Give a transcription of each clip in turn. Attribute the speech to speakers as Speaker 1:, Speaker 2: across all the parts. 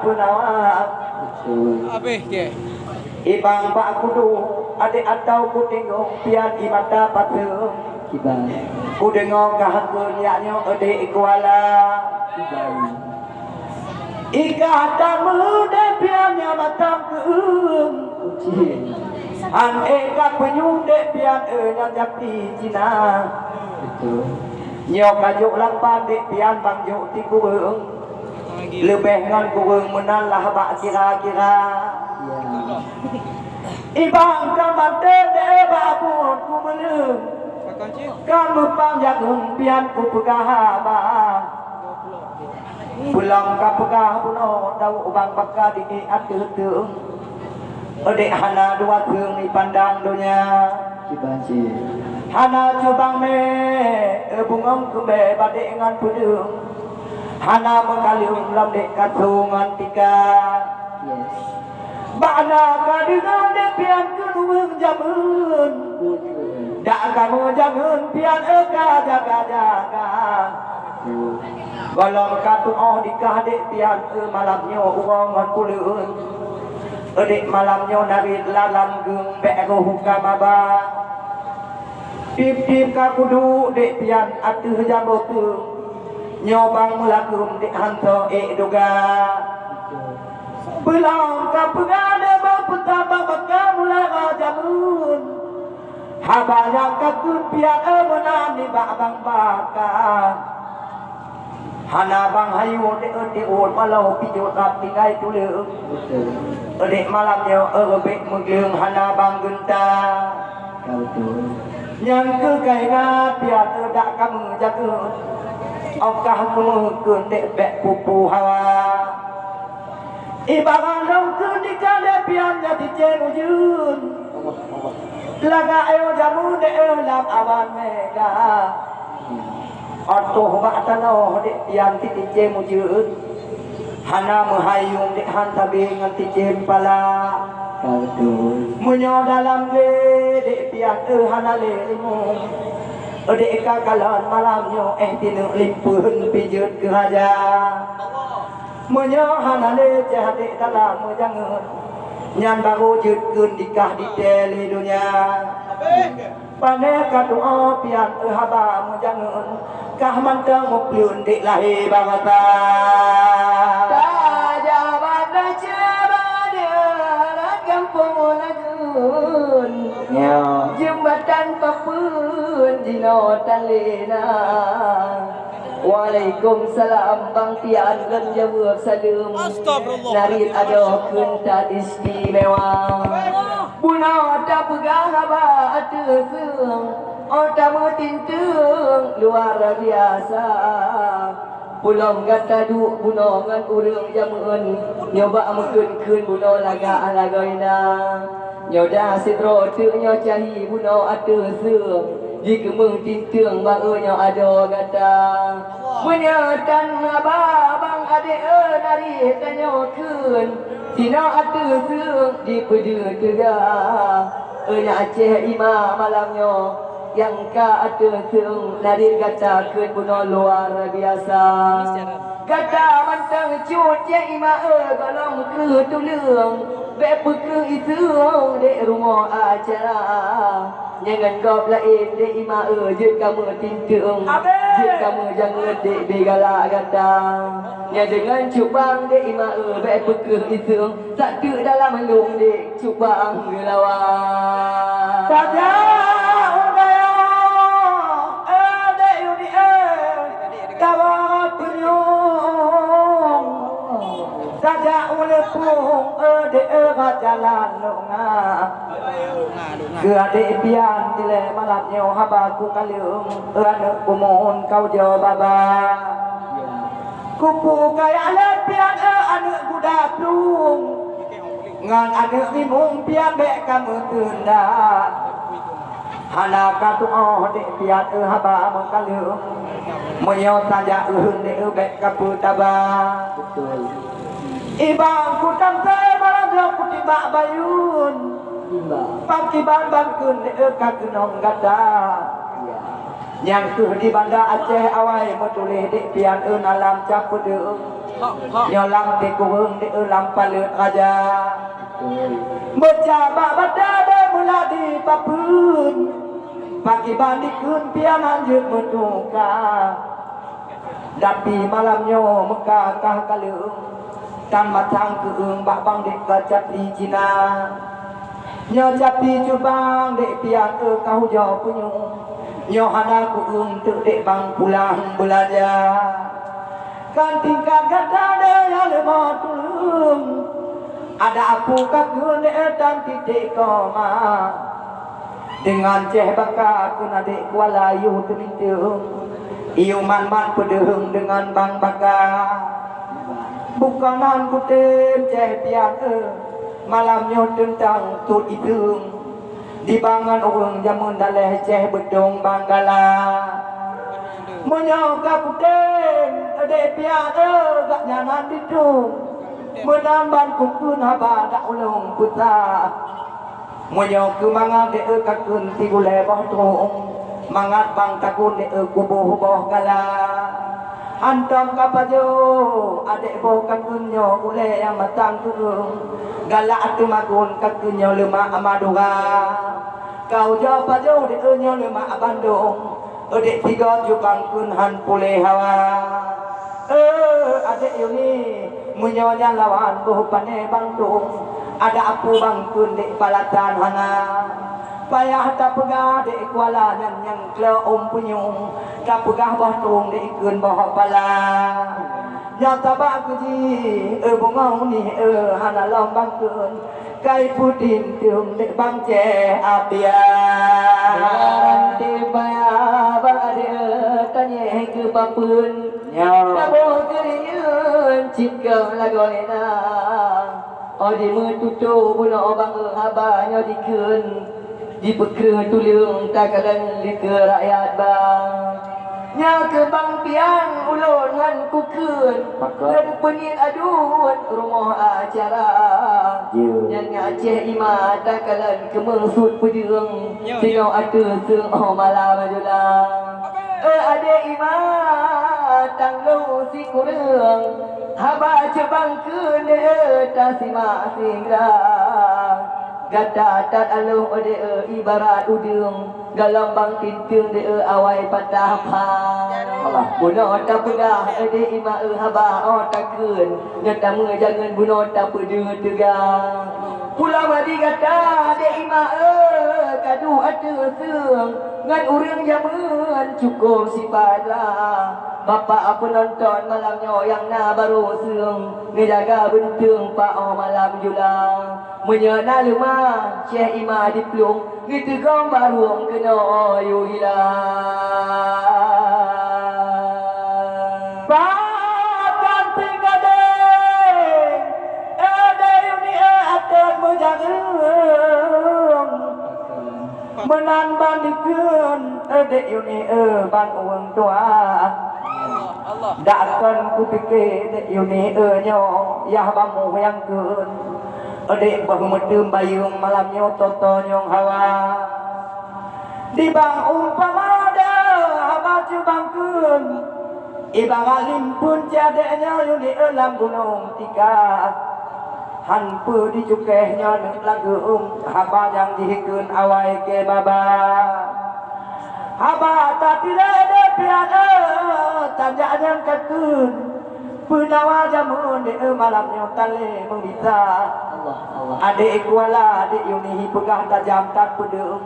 Speaker 1: Punawa
Speaker 2: Habis ke?
Speaker 1: ibang pak kudu adik atau ku tengok pian di mata patung
Speaker 3: Ibang.
Speaker 1: ku dengar kahakun yaknya adik kuala ika hadang muda piannya matang keung an eka penyung dek pian yang jakti Cina
Speaker 3: Betul.
Speaker 1: nyok kajuk lapan dek pian bang juk ti kuung lebih ngan kuung menalah bak kira-kira
Speaker 3: Ya.
Speaker 1: ibang kamate de babu ku melung kamu panjang pian ku pegah ba pulang ka pegah puno dau ubang bakka di atuh teung adek hana dua teung di pandang dunia
Speaker 3: Ibang sih.
Speaker 1: hana cubang me bungong ku be badek ngan pudung hana mengkaliung lam dek katungan tiga
Speaker 3: Yes.
Speaker 1: Bana kadingan de pian keluang jamun dak kamu jangan pian eka jaga-jaga golong katu oh dikah dek pian malamnya uangan kuleun adik malamnya narid lalam gung be'ero hukam abang tip-tip ka kudu dek pian atuh jambotu nyobang melakum dek hanto duga belang ka pegada bapetama baka mula jamun habanya kakun pian menani babang baka hana bang hayu de ul malau pijut rap tinggai tulung
Speaker 3: Betul.
Speaker 1: adik malamnya bek menggeung hana bang genta
Speaker 3: Kau tuh.
Speaker 1: yang ke kaina pian dak kamu jaga okah mengkun dek bek pupu hawa ibarat dong kenika lepian jadi cenujun laga ayo jamu de lam awan mega otoh bak tanoh de pian titi cenujun hana mahayung de hantabe nganti cempala
Speaker 3: Kau tuh.
Speaker 1: munyo dalam le de pian hana le limu de kakalan malamnya tinu limpun pijut ke haja menyohana le jahade dalam jangan nyan baru jutkeun dikah di tele dunia pane ka doa pian haba jangan kah mantang mupleun dik lahi bangata tajabana cabada kampung lagun
Speaker 3: Ya.
Speaker 1: jembatan papun dino talena Waalaikumsalam bang pian dan jawab salam narit ada kunta istimewa buna ta pegang aba ateung ota metintung luar biasa pulang kata du buna ngan urang jamun nyoba meukeun buna laga-lagaina nyoda sidro teu nyo cahi buna ateung jika mentintung barunya ada kata menyatan abang adik nari tanyakan tina atu seung di pedu tega nya Aceh Ima malamnya yang ka atu seung nari kata keun puno luar biasa kata mantang cut je Ima golong ke tulung be pekeu itu dek rumah acara jangan gop lain dek Ima jut kamu tintung jut kamu jangan dek begala kata ya dengan cubang dek Ima be pekeu itu satu dalam lung dek cubang gelawan saja ungaya dek yudi kawat penyung saja oleh pung dek jalan lunga ke adik pian tile malamnya habaku kaliung anak kumohon kau jauh baba kupu kaya lepian anak budak plung ngan anak limung pian bek kamu tunda hana katu dek pian haba mengkaliung menyo saja dek bek kapu taba
Speaker 3: Betul.
Speaker 1: ibang kutam saya malamnya kutibak bayun
Speaker 3: Ibang.
Speaker 1: pakiban bangkun ka kenong gada
Speaker 3: Ya.
Speaker 1: yang ke di Banda Aceh awai metulih di pian alam capudeung Nyolang di kurung di ulang palut raja. Menjabat badada mula di papun. Pagi bandikun pianan juk menduka. Tapi malamnya mekakah kalung. Tan matang keung bak bang dek kacap di Cina. Nyo capi cubang dek pian kau jauh punyung. Nyo hana keung tuk dek bang pulang belajar. Kan tingkat kata dia lemah tulung. Ada aku kakun dan titik koma. Dengan ceh baka aku nadik kualayu telintung. Iu man-man pedehung dengan bang baka. Bukanan kutem ceh pian malamnya tentang tut itung. Di bangan orang jamun daleh ceh bedong banggala. Menyoga kutem adek pian gak nyanan ditung. Menamban kukun haba dak ulung putar. Moyo ke mangat de kakun ti gule boh tong. Mangat bang takun de kubuh boh gala. Antam kapajo adek boh kakun nyo gule yang matang turung. Gala atu magun kakun nyo lema amadura. Kau jo pajo de nyo lema abandung. Adek tiga jubang kun han pule hawa. Adek yuni munyonya lawan boh pane bangtung. Ada aku bangkun di palatan hana. Payah tak pegah di kuala yang kelo punyung. Tak pegah boh tung di ikun boh pala. Nyata bak kuji bungau ni hana lom bangkun. Kai pudin tiung di bangce abia. Ranti payah bak di tanya ke bapun. Kabo keriun cikam lagolena. Odi metutu buno bang abahnya dikeun dipekeur tulung tagalan lika rakyat bang nya ke bang pian ulun ngan kukeun dan penit adun rumah acara yang Aceh Ima tagalan kemengsut pejeung tino atu seung malam julang ade Ima tanglu si kureung haba cebang kene tasima singrang gata tat aluh ode ibarat udung galambang tintung de awai patah pa buno ta pegah ade ima haba otakeun nyata jangan buno ta pedeung tegang pula madi gata ade ima kadu atu seung ngan urang jaman cukup sipada Bapak penonton malamnya yang na baru seung ngejaga bentung pak malam julang menyana lemah Syekh Ima di pelung gitu kau baru kena ayu hilang pakan tinggadeng ada yuni akan menjagung menambah dikeun ada yuni ban uang tua Dakkan ku fikir dek yuni nyo yah bamu yang kun adek bahu medem bayung malamnya toto nyong hawa di bang umpama ada haba cubang kun ibang alim pun jadeknya yuni lam gunung tika hanpu di cukehnya nek lagu haba yang dihikun awai ke baba haba tak tidak ada piada tanjak yang kakun penawa jamun de malamnya tale mengbita adik kuala adik yuni pegah tajam tak pedung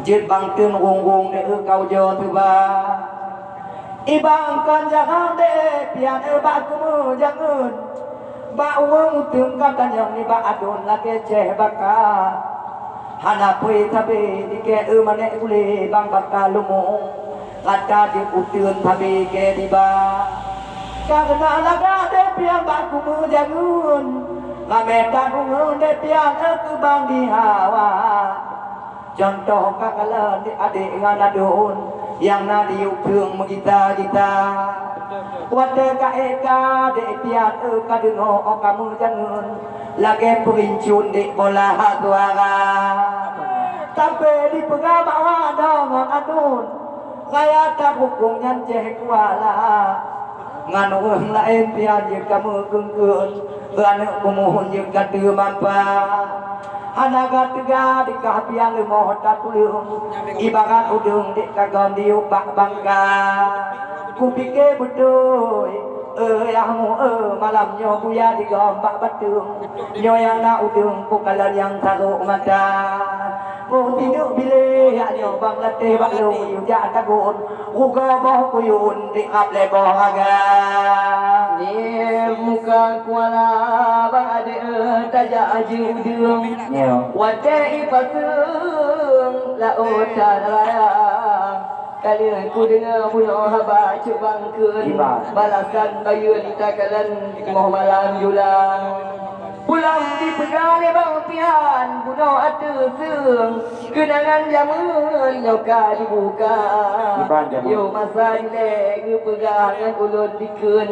Speaker 1: jet bangkeun wong-wong de kau jo tuba ibang kan jangan de pian ba kumu jangan ba wong tung kata yang ni ba adon lake ceh baka hana pui tabe dike mane ule bang baka lumu kata di utun tabe ke diba karena laga de pian ba kumu jangan ngameta kumu de pian aku bang di hawa contoh kakala di adik nganadun yang na diuk thương megita-gita wate ka eka de pian kadengo kamu jangan lagi perincun di bola tuara tapi di pegama dongan adun kaya tak hukum yang ceh kuala nganu lain pian je kamu kengkeun anu kumuhun je katu mampa anaga tega di kahpian leumoh tatulung ibarat udung di kagam diu bak bangka kupike bedoy yamu malam nyo buya di gombak batung nyoyana udung pukalan yang taruh mata mau tidur bile ya nyo bang latih bak lu yu ja tagun uga boh kuyun di able boh aga ni muka kuala bang ade taja aju udung wate ipasung la otaraya kali ku dengar bunuh haba cubang kun balasan bayun takalan moh malam julang pulang dipegang bang pian bunuh atu seung kenangan jamun nyoka dibuka yo masa dilek pegangan ulun dikeun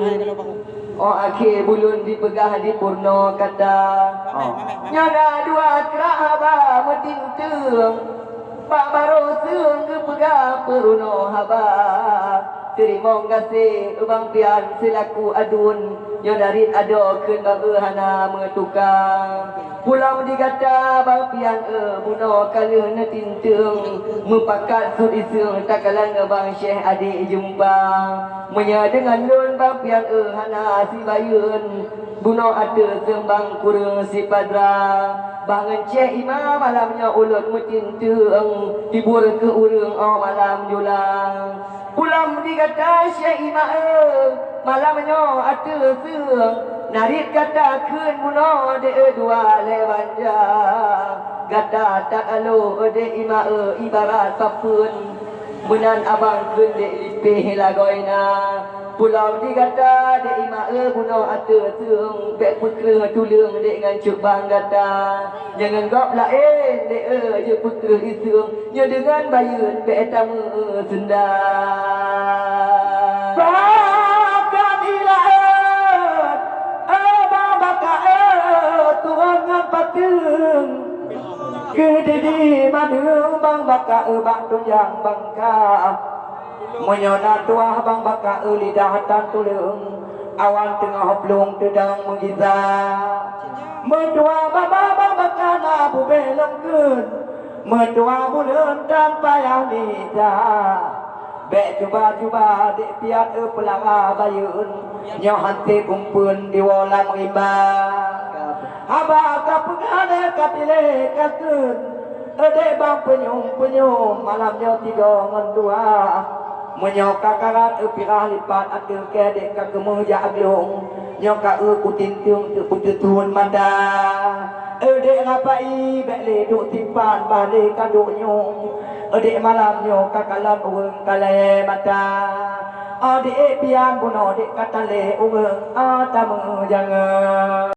Speaker 1: akhir bulun dipegang di purno kata nyana dua kerak haba metintung Pak Baro seung pegang peruno haba terima kasih bang pian silaku adun yo dari ado keun bang hana mengetukang pulang digata bang pian buno kaleuna tinteung mepakat sud iseung takalan bang Syekh adik jumpa menya dengan lun bang pian hana si bayun buno ate sembang kurang si padra bangun Syekh imam malamnya ulun mutinteung tibur ke urang malam julang pulang digata Syekh imam malamnya ate seung narik kata keun buno de dua lebanja gata tak alo de imam ibarat papun menan abang keun de lipih lagoina pulau digata de ima buno ate seung bek pukre tulung de ngan cubang gata jangan gop lain de je pukre iseung nya dengan bayun bek tamu senda bahkan ilahat baka tuang ngan patung kededi madung bang baka bak tunjang bangka menyona tuah bang baka lidah tan tulung awan tengah plung tedang mengiza medua baba bang baka na bubelong keun medua buleun tanpa yang lidah bek cuba dek piat pelanga bayun nyo hante kumpun di wolam rimba haba ka pengane kapile kakeun dek bang penyum malamnya tiga ngan dua menyoka karat pirah lipat ate kedek ka kemeja aglong nyoka kutintung tu pututun manda dek ngapai bek le duk timpan bale kaduk nyong dek malam nyoka kalam urang kale mata dek pian buno dek katale urang tamu jangan